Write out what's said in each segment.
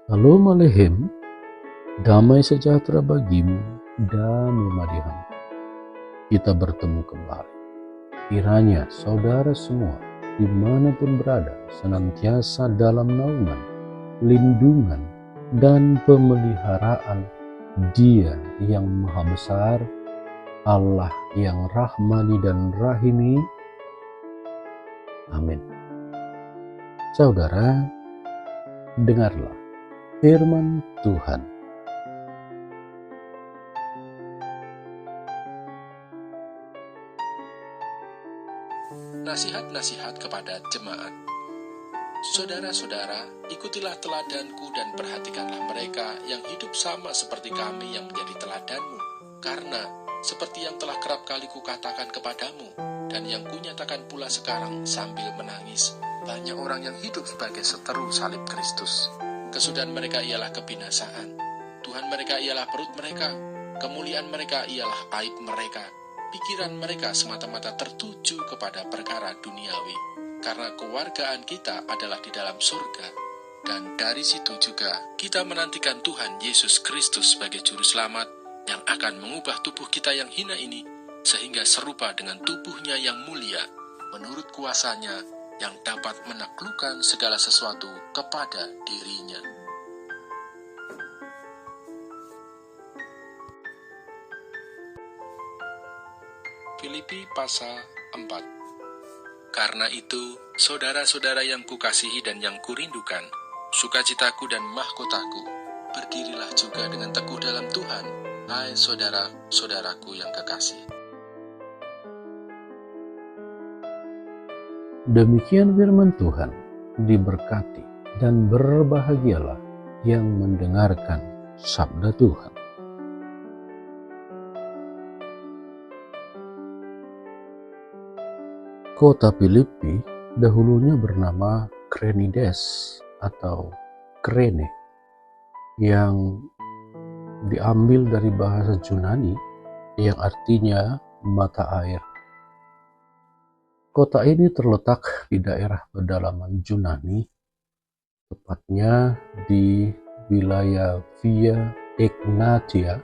Shalom Aleichem, damai sejahtera bagimu dan memadihan. Kita bertemu kembali. Kiranya saudara semua dimanapun berada senantiasa dalam naungan, lindungan, dan pemeliharaan Dia yang Maha Besar, Allah yang Rahmani dan Rahimi. Amin. Saudara, dengarlah firman Tuhan. Nasihat-nasihat kepada jemaat. Saudara-saudara, ikutilah teladanku dan perhatikanlah mereka yang hidup sama seperti kami yang menjadi teladanmu. Karena, seperti yang telah kerap kali kukatakan kepadamu, dan yang kunyatakan pula sekarang sambil menangis, banyak orang yang hidup sebagai seteru salib Kristus. Kesudahan mereka ialah kebinasaan. Tuhan mereka ialah perut mereka. Kemuliaan mereka ialah aib mereka. Pikiran mereka semata-mata tertuju kepada perkara duniawi. Karena kewargaan kita adalah di dalam surga. Dan dari situ juga kita menantikan Tuhan Yesus Kristus sebagai Juru Selamat yang akan mengubah tubuh kita yang hina ini sehingga serupa dengan tubuhnya yang mulia menurut kuasanya yang dapat menaklukkan segala sesuatu kepada dirinya. Filipi pasal 4. Karena itu, saudara-saudara yang kukasihi dan yang kurindukan, sukacitaku dan mahkotaku, berdirilah juga dengan teguh dalam Tuhan, hai saudara-saudaraku yang kekasih. Demikian firman Tuhan, diberkati dan berbahagialah yang mendengarkan sabda Tuhan. Kota Filipi dahulunya bernama Krenides atau Krene, yang diambil dari bahasa Yunani yang artinya mata air. Kota ini terletak di daerah pedalaman Yunani, tepatnya di wilayah Via Egnatia,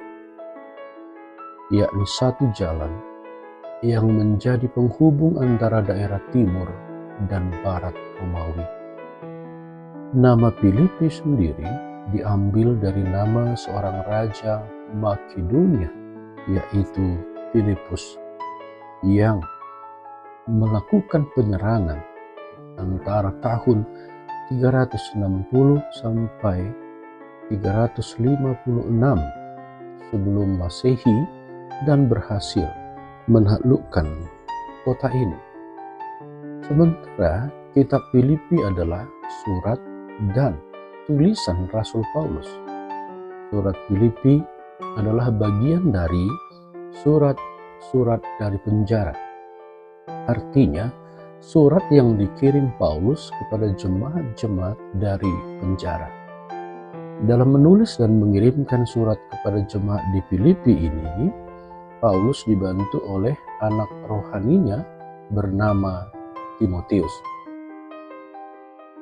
yakni satu jalan yang menjadi penghubung antara daerah timur dan barat Romawi. Nama Filipi sendiri diambil dari nama seorang raja Makedonia, yaitu Filipus, yang melakukan penyerangan antara tahun 360 sampai 356 sebelum Masehi dan berhasil menaklukkan kota ini. Sementara kitab Filipi adalah surat dan tulisan Rasul Paulus. Surat Filipi adalah bagian dari surat-surat dari penjara. Artinya, surat yang dikirim Paulus kepada jemaat-jemaat dari penjara. Dalam menulis dan mengirimkan surat kepada jemaat di Filipi ini, Paulus dibantu oleh anak rohaninya bernama Timotius.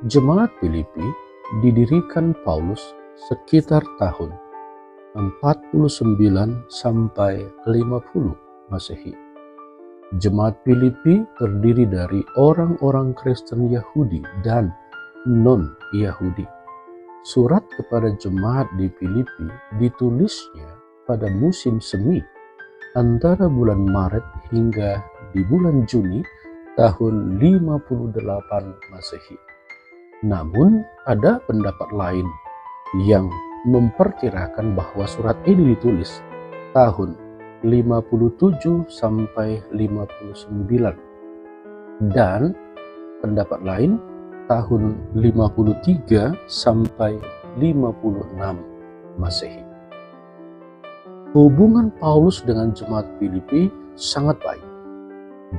Jemaat Filipi didirikan Paulus sekitar tahun 49 sampai 50 Masehi. Jemaat Filipi terdiri dari orang-orang Kristen Yahudi dan non-Yahudi. Surat kepada jemaat di Filipi ditulisnya pada musim semi antara bulan Maret hingga di bulan Juni tahun 58 Masehi. Namun ada pendapat lain yang memperkirakan bahwa surat ini ditulis tahun 57 sampai 59 dan pendapat lain tahun 53 sampai 56 Masehi. Hubungan Paulus dengan jemaat Filipi sangat baik.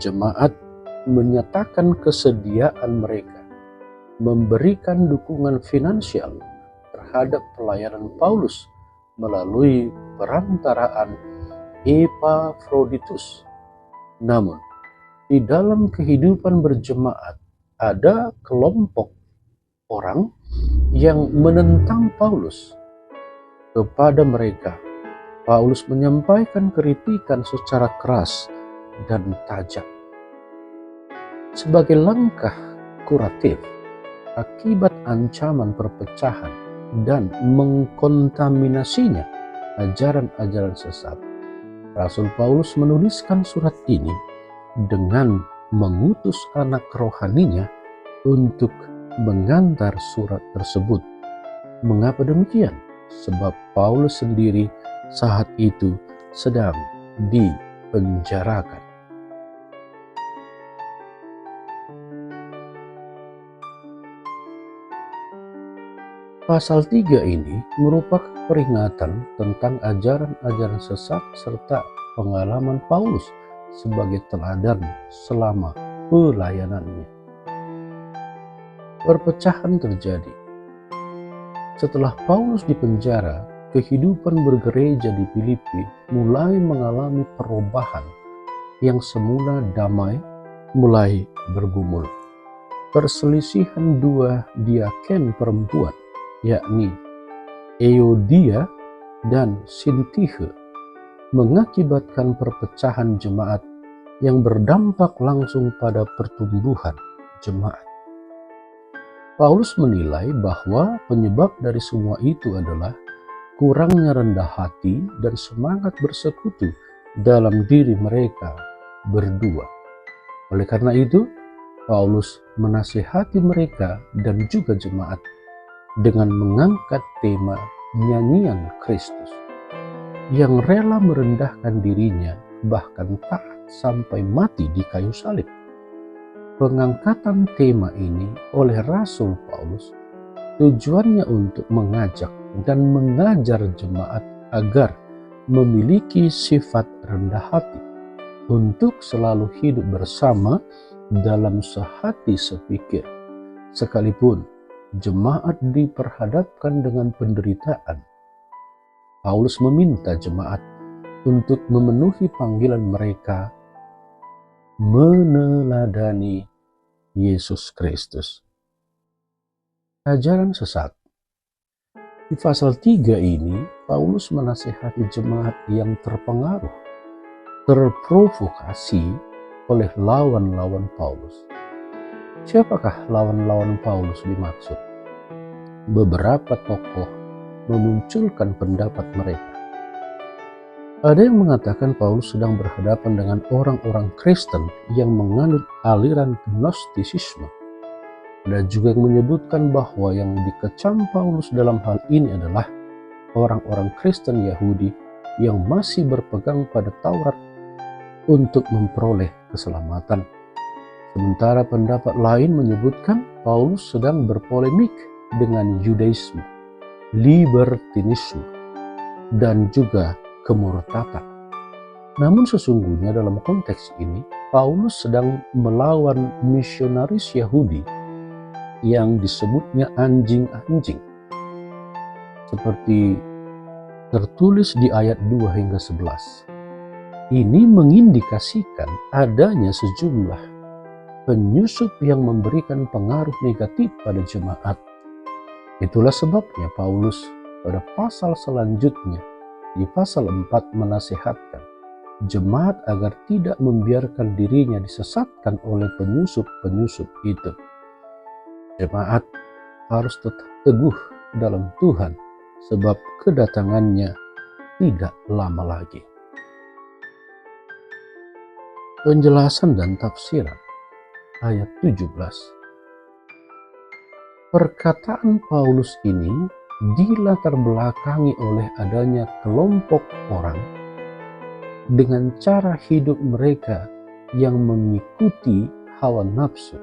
Jemaat menyatakan kesediaan mereka memberikan dukungan finansial terhadap pelayanan Paulus melalui perantaraan Epafroditus. Namun, di dalam kehidupan berjemaat ada kelompok orang yang menentang Paulus. Kepada mereka, Paulus menyampaikan kritikan secara keras dan tajam. Sebagai langkah kuratif akibat ancaman perpecahan dan mengkontaminasinya ajaran-ajaran sesat, Rasul Paulus menuliskan surat ini dengan mengutus anak rohaninya untuk mengantar surat tersebut. Mengapa demikian? Sebab Paulus sendiri saat itu sedang dipenjarakan. Pasal 3 ini merupakan peringatan tentang ajaran-ajaran sesat serta pengalaman Paulus sebagai teladan selama pelayanannya. Perpecahan terjadi. Setelah Paulus dipenjara, kehidupan bergereja di Filipi mulai mengalami perubahan yang semula damai mulai bergumul. Perselisihan dua diaken perempuan, yakni Euodia dan Sintihe, mengakibatkan perpecahan jemaat yang berdampak langsung pada pertumbuhan jemaat. Paulus menilai bahwa penyebab dari semua itu adalah kurangnya rendah hati dan semangat bersekutu dalam diri mereka berdua. Oleh karena itu, Paulus menasihati mereka dan juga jemaat dengan mengangkat tema nyanyian Kristus yang rela merendahkan dirinya bahkan taat sampai mati di kayu salib. Pengangkatan tema ini oleh Rasul Paulus tujuannya untuk mengajak dan mengajar jemaat agar memiliki sifat rendah hati untuk selalu hidup bersama dalam sehati sepikir. Sekalipun jemaat diperhadapkan dengan penderitaan, Paulus meminta jemaat untuk memenuhi panggilan mereka meneladani Yesus Kristus. Ajaran sesat. Di pasal 3 ini, Paulus menasihati jemaat yang terpengaruh, terprovokasi oleh lawan-lawan Paulus. Siapakah lawan-lawan Paulus dimaksud? Beberapa tokoh memunculkan pendapat mereka. Ada yang mengatakan Paulus sedang berhadapan dengan orang-orang Kristen yang menganut aliran Gnostisisme. Ada juga yang menyebutkan bahwa yang dikecam Paulus dalam hal ini adalah orang-orang Kristen Yahudi yang masih berpegang pada Taurat untuk memperoleh keselamatan. Sementara pendapat lain menyebutkan Paulus sedang berpolemik dengan Yudaisme, libertinisme, dan juga kemurtadan. Namun sesungguhnya dalam konteks ini, Paulus sedang melawan misionaris Yahudi yang disebutnya anjing-anjing, seperti tertulis di ayat 2 hingga 11. Ini mengindikasikan adanya sejumlah penyusup yang memberikan pengaruh negatif pada jemaat. Itulah sebabnya Paulus pada pasal selanjutnya, di pasal 4, menasihatkan jemaat agar tidak membiarkan dirinya disesatkan oleh penyusup-penyusup itu. Jemaat harus tetap teguh dalam Tuhan, sebab kedatangannya tidak lama lagi. Penjelasan dan tafsiran ayat 17. Perkataan Paulus ini dilatar belakangi oleh adanya kelompok orang dengan cara hidup mereka yang mengikuti hawa nafsu,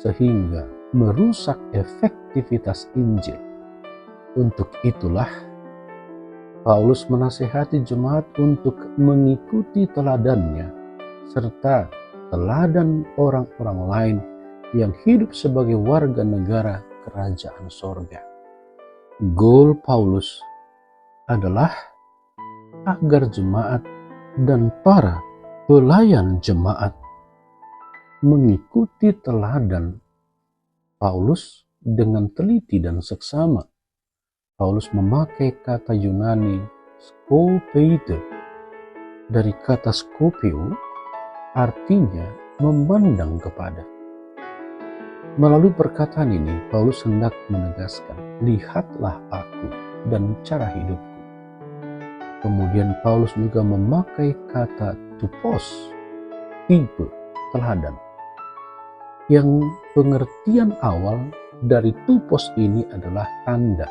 sehingga merusak efektivitas Injil. Untuk itulah Paulus menasihati jemaat untuk mengikuti teladannya serta teladan orang-orang lain yang hidup sebagai warga negara kerajaan sorga. Goal Paulus adalah agar jemaat dan para pelayan jemaat mengikuti teladan Paulus dengan teliti dan seksama. Paulus memakai kata Yunani skopeite dari kata skopeo, artinya memandang kepada. Melalui perkataan ini, Paulus hendak menegaskan, lihatlah aku dan cara hidupku. Kemudian Paulus juga memakai kata tupos, tipe, teladan. Yang pengertian awal dari tupos ini adalah tanda,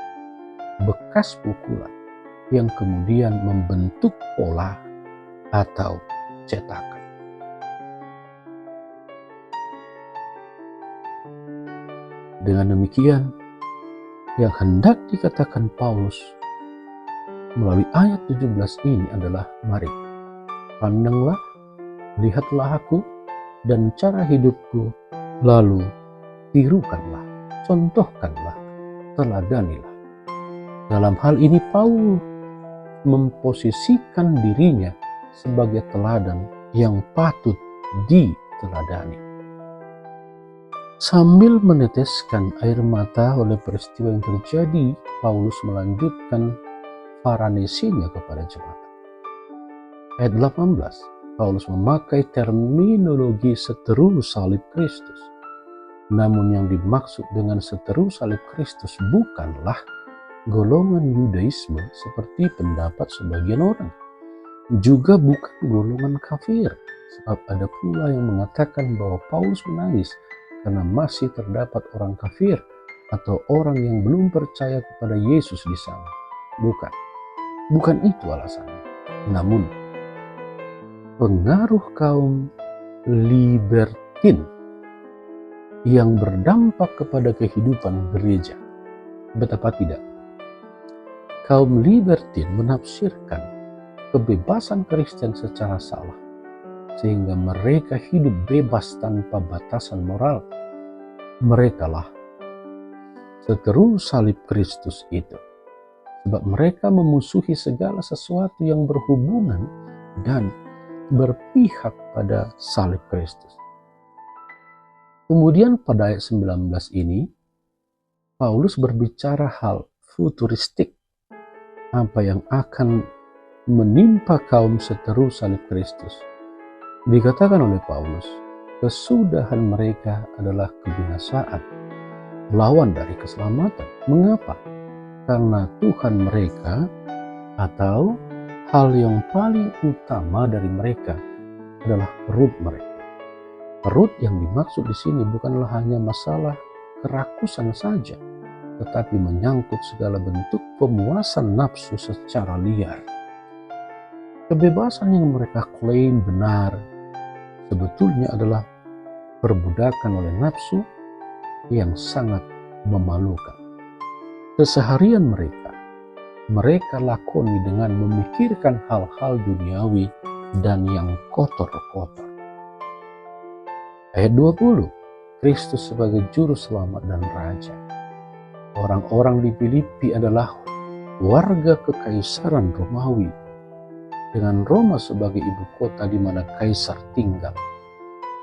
bekas pukulan, yang kemudian membentuk pola atau cetakan. Dengan demikian, yang hendak dikatakan Paulus melalui ayat 17 ini adalah, mari, pandanglah, lihatlah aku dan cara hidupku, lalu tirukanlah, contohkanlah, teladanilah. Dalam hal ini Paulus memposisikan dirinya sebagai teladan yang patut diteladani. Sambil meneteskan air mata oleh peristiwa yang terjadi, Paulus melanjutkan paranesinya kepada jemaat. Ayat 18, Paulus memakai terminologi seteru salib Kristus. Namun yang dimaksud dengan seteru salib Kristus bukanlah golongan Yudaisme seperti pendapat sebagian orang. Juga bukan golongan kafir, sebab ada pula yang mengatakan bahwa Paulus menangis karena masih terdapat orang kafir atau orang yang belum percaya kepada Yesus di sana. Bukan itu alasannya. Namun, pengaruh kaum libertin yang berdampak kepada kehidupan gereja. Betapa tidak? Kaum libertin menafsirkan kebebasan Kristen secara salah, sehingga mereka hidup bebas tanpa batasan moral. Merekalah seteru salib Kristus itu, sebab mereka memusuhi segala sesuatu yang berhubungan dan berpihak pada salib Kristus. Kemudian pada ayat 19 ini, Paulus berbicara hal futuristik, apa yang akan menimpa kaum seteru salib Kristus. Dikatakan oleh Paulus, kesudahan mereka adalah kebinasaan, lawan dari keselamatan. Mengapa? Karena Tuhan mereka atau hal yang paling utama dari mereka adalah perut mereka. Perut yang dimaksud di sini bukanlah hanya masalah kerakusan saja, tetapi menyangkut segala bentuk pemuasan nafsu secara liar. Kebebasan yang mereka klaim benar sebetulnya adalah perbudakan oleh nafsu yang sangat memalukan. Keseharian mereka lakoni dengan memikirkan hal-hal duniawi dan yang kotor-kotor. Ayat 20, Kristus sebagai juru selamat dan raja. Orang-orang di Filipi adalah warga kekaisaran Romawi, dengan Roma sebagai ibu kota di mana kaisar tinggal.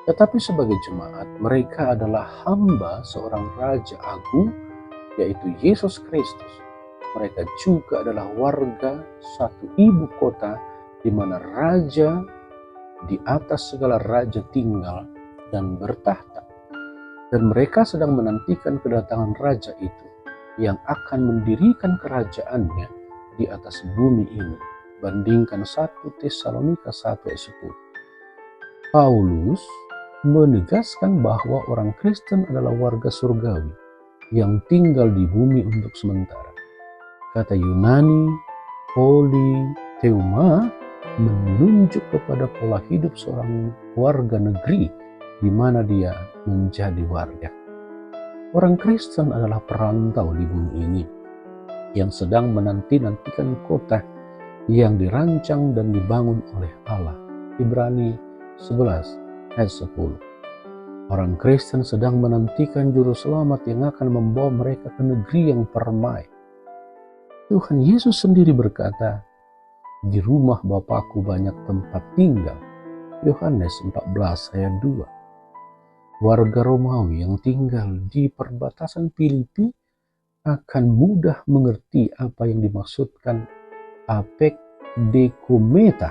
Tetapi sebagai jemaat, mereka adalah hamba seorang raja agung, yaitu Yesus Kristus. Mereka juga adalah warga satu ibu kota di mana raja di atas segala raja tinggal dan bertahta. Dan mereka sedang menantikan kedatangan raja itu yang akan mendirikan kerajaannya di atas bumi ini. Bandingkan 1 Tesalonika 1 ayat 10. Paulus menegaskan bahwa orang Kristen adalah warga surgawi yang tinggal di bumi untuk sementara. Kata Yunani politeuma menunjuk kepada pola hidup seorang warga negeri di mana dia menjadi warga. Orang Kristen adalah perantau di bumi ini yang sedang menanti-nantikan kota yang dirancang dan dibangun oleh Allah. Ibrani 11 ayat 10. Orang Kristen sedang menantikan juru selamat yang akan membawa mereka ke negeri yang permai. Tuhan Yesus sendiri berkata, di rumah Bapakku banyak tempat tinggal. Yohanes 14 ayat 2. warga Romawi yang tinggal di perbatasan Filipi akan mudah mengerti apa yang dimaksudkan apek dekometa,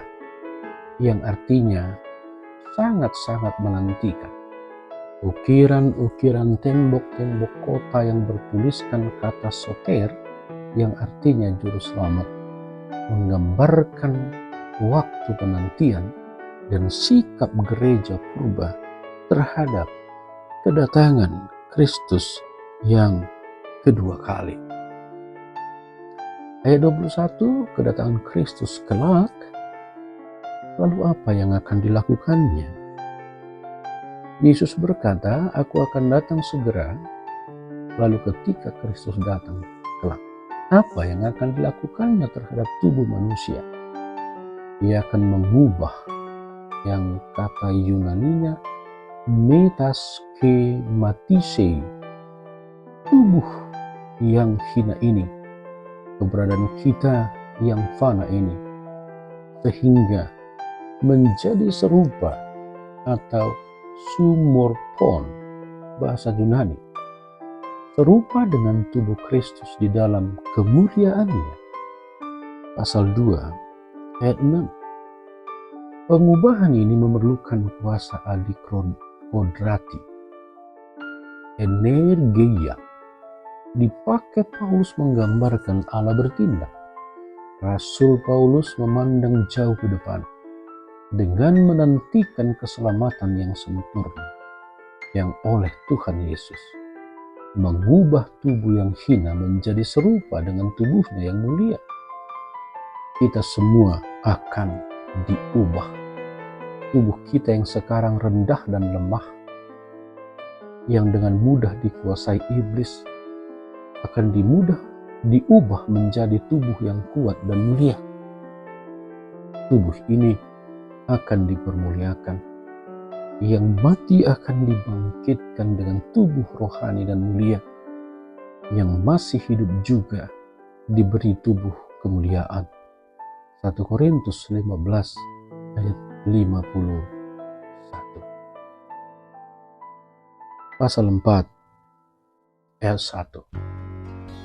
yang artinya sangat-sangat menantikan. Ukiran-ukiran tembok-tembok kota yang bertuliskan kata soter, yang artinya juru selamat, menggambarkan waktu penantian dan sikap gereja purba terhadap kedatangan Kristus yang kedua kali. Ayat 21, kedatangan Kristus kelak, lalu apa yang akan dilakukannya? Yesus berkata, "Aku akan datang segera." Lalu ketika Kristus datang kelak, apa yang akan dilakukannya terhadap tubuh manusia? Ia akan mengubah, yang kata Yunaninya metaschematisei, tubuh yang hina ini, keberadaan kita yang fana ini, sehingga menjadi serupa atau sumorpon bahasa Yunani, serupa dengan tubuh Kristus di dalam kemuliaannya. Pasal 2 ayat 6. Pengubahan ini memerlukan kuasa adikodrati, energia. Dipakai Paulus menggambarkan Allah bertindak. Rasul Paulus memandang jauh ke depan dengan menantikan keselamatan yang sempurna yang oleh Tuhan Yesus mengubah tubuh yang hina menjadi serupa dengan tubuhnya yang mulia. Kita semua akan diubah. Tubuh kita yang sekarang rendah dan lemah, yang dengan mudah dikuasai iblis, akan diubah menjadi tubuh yang kuat dan mulia. Tubuh ini akan dipermuliakan. Yang mati akan dibangkitkan dengan tubuh rohani dan mulia. Yang masih hidup juga diberi tubuh kemuliaan. 1 Korintus 15 ayat 51. Pasal 4 ayat 1.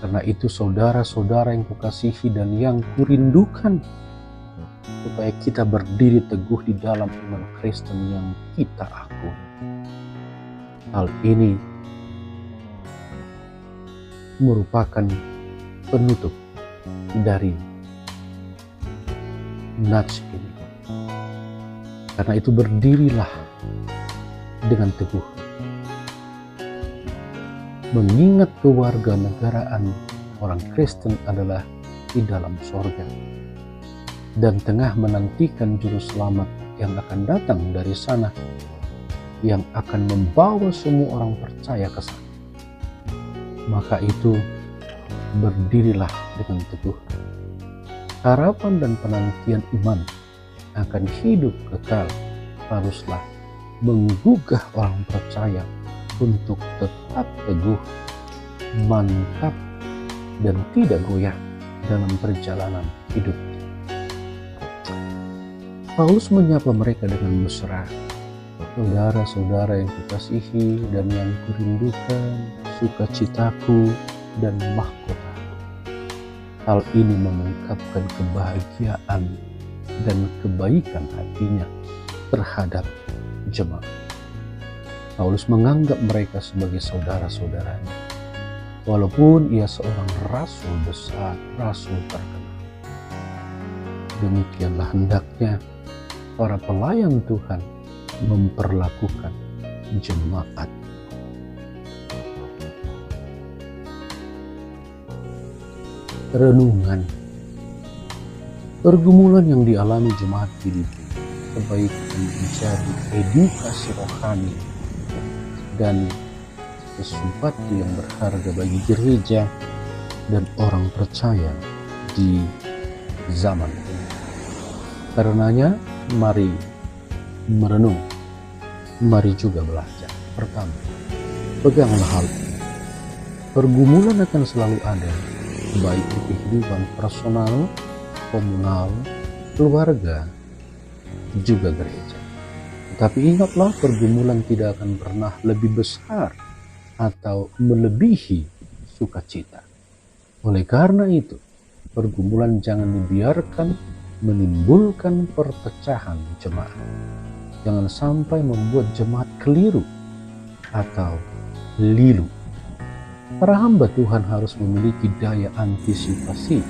Karena itu saudara-saudara yang kukasihi dan yang kurindukan, supaya kita berdiri teguh di dalam iman Kristen yang kita akui. Hal ini merupakan penutup dari nats ini. Karena itu berdirilah dengan teguh, mengingat kewarganegaraan orang Kristen adalah di dalam sorga, dan tengah menantikan juru selamat yang akan datang dari sana, yang akan membawa semua orang percaya ke sana. Maka itu berdirilah dengan teguh. Harapan dan penantian iman akan hidup kekal haruslah menggugah orang percaya untuk tetap teguh, mantap, dan tidak goyah dalam perjalanan hidup. Paulus menyapa mereka dengan mesra, "Saudara-saudara yang kukasihi dan yang kurindukan, sukacitaku dan mahkota." Hal ini mengungkapkan kebahagiaan dan kebaikan hatinya terhadap jemaat. Paulus menganggap mereka sebagai saudara-saudaranya, walaupun ia seorang rasul besar, rasul terkenal. Demikianlah hendaknya para pelayan Tuhan memperlakukan jemaat. Renungan. Pergumulan yang dialami jemaat Filipi sebaiknya menjadi edukasi rohani dan sesuatu yang berharga bagi gereja dan orang percaya di zaman ini. Karenanya, mari merenung, mari juga belajar. Pertama, peganglah hal ini. Pergumulan akan selalu ada, baik di kehidupan personal, komunal, keluarga, juga gereja. Tetapi ingatlah, pergumulan tidak akan pernah lebih besar atau melebihi sukacita. Oleh karena itu, pergumulan jangan dibiarkan menimbulkan perpecahan jemaat. Jangan sampai membuat jemaat keliru atau lilu. Para hamba Tuhan harus memiliki daya antisipasi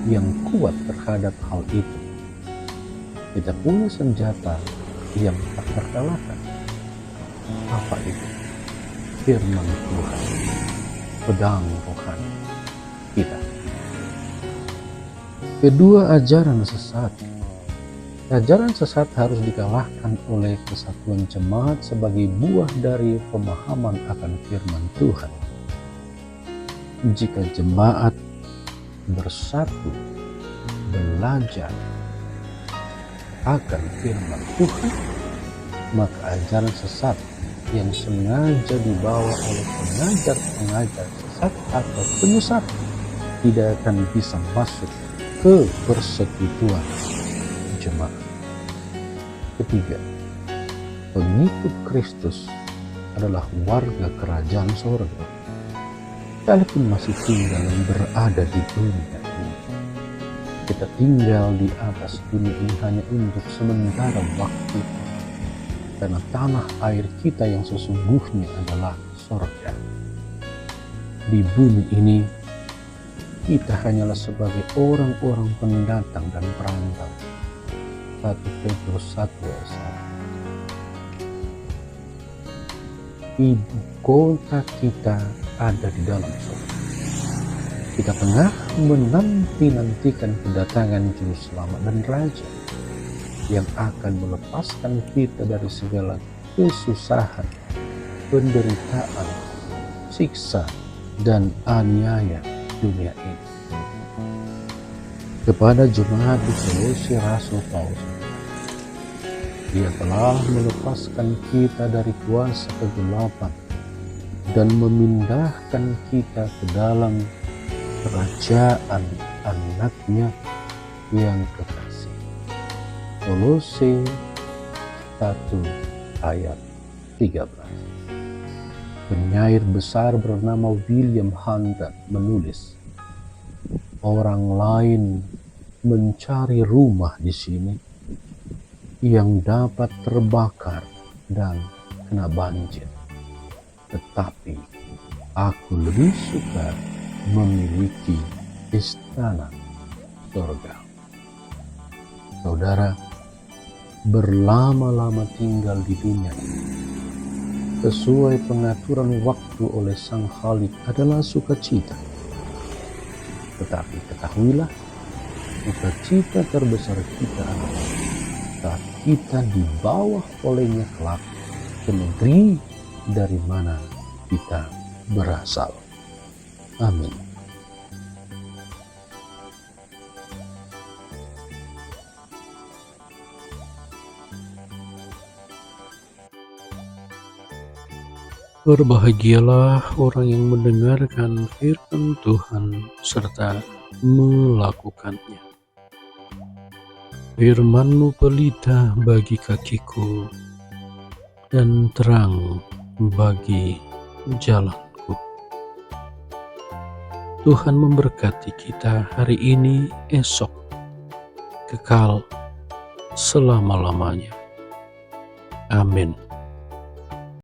yang kuat terhadap hal itu. Kita punya senjata yang tak terkalahkan. Apa itu? Firman Tuhan, pedang rohani kita. Kedua, ajaran sesat. Ajaran sesat harus dikalahkan oleh kesatuan jemaat sebagai buah dari pemahaman akan firman Tuhan. Jika jemaat bersatu belajar akan firman Tuhan, maka ajaran sesat yang sengaja dibawa oleh pengajar-pengajar sesat atau penyesat tidak akan bisa masuk ke persekutuan jemaat. Ketiga, pengikut Kristus adalah warga kerajaan sorga. Sekalipun masih tinggal dan berada di dunia ini, kita tinggal di atas dunia ini hanya untuk sementara waktu, karena tanah air kita yang sesungguhnya adalah sorga. Di bumi ini, kita hanyalah sebagai orang-orang pendatang dan perantau. 1 Petrus 1 ayat 1. Ibu kota kita ada di dalam surga. Kita tengah menanti-nantikan kedatangan Juru Selamat dan Raja yang akan melepaskan kita dari segala kesusahan, penderitaan, siksa, dan aniaya dunia ini. Kepada jemaat di Kolose, Rasul Paulus, Dia telah melepaskan kita dari kuasa kegelapan dan memindahkan kita ke dalam kerajaan anaknya yang kekasih. Kolose 1 ayat 13. Penyair besar bernama William Hunter menulis, orang lain mencari rumah di sini yang dapat terbakar dan kena banjir, tetapi aku lebih suka memiliki istana surga. Saudara, berlama-lama tinggal di dunia ini sesuai pengaturan waktu oleh Sang Khalik adalah sukacita. Tetapi ketahuilah, sukacita terbesar kita adalah saat kita dibawa olehnya kelak ke negeri dari mana kita berasal. Amin. Berbahagialah orang yang mendengarkan firman Tuhan serta melakukannya. Firman-Mu pelita bagi kakiku dan terang bagi jalanku. Tuhan memberkati kita hari ini, esok, kekal selama-lamanya. Amin.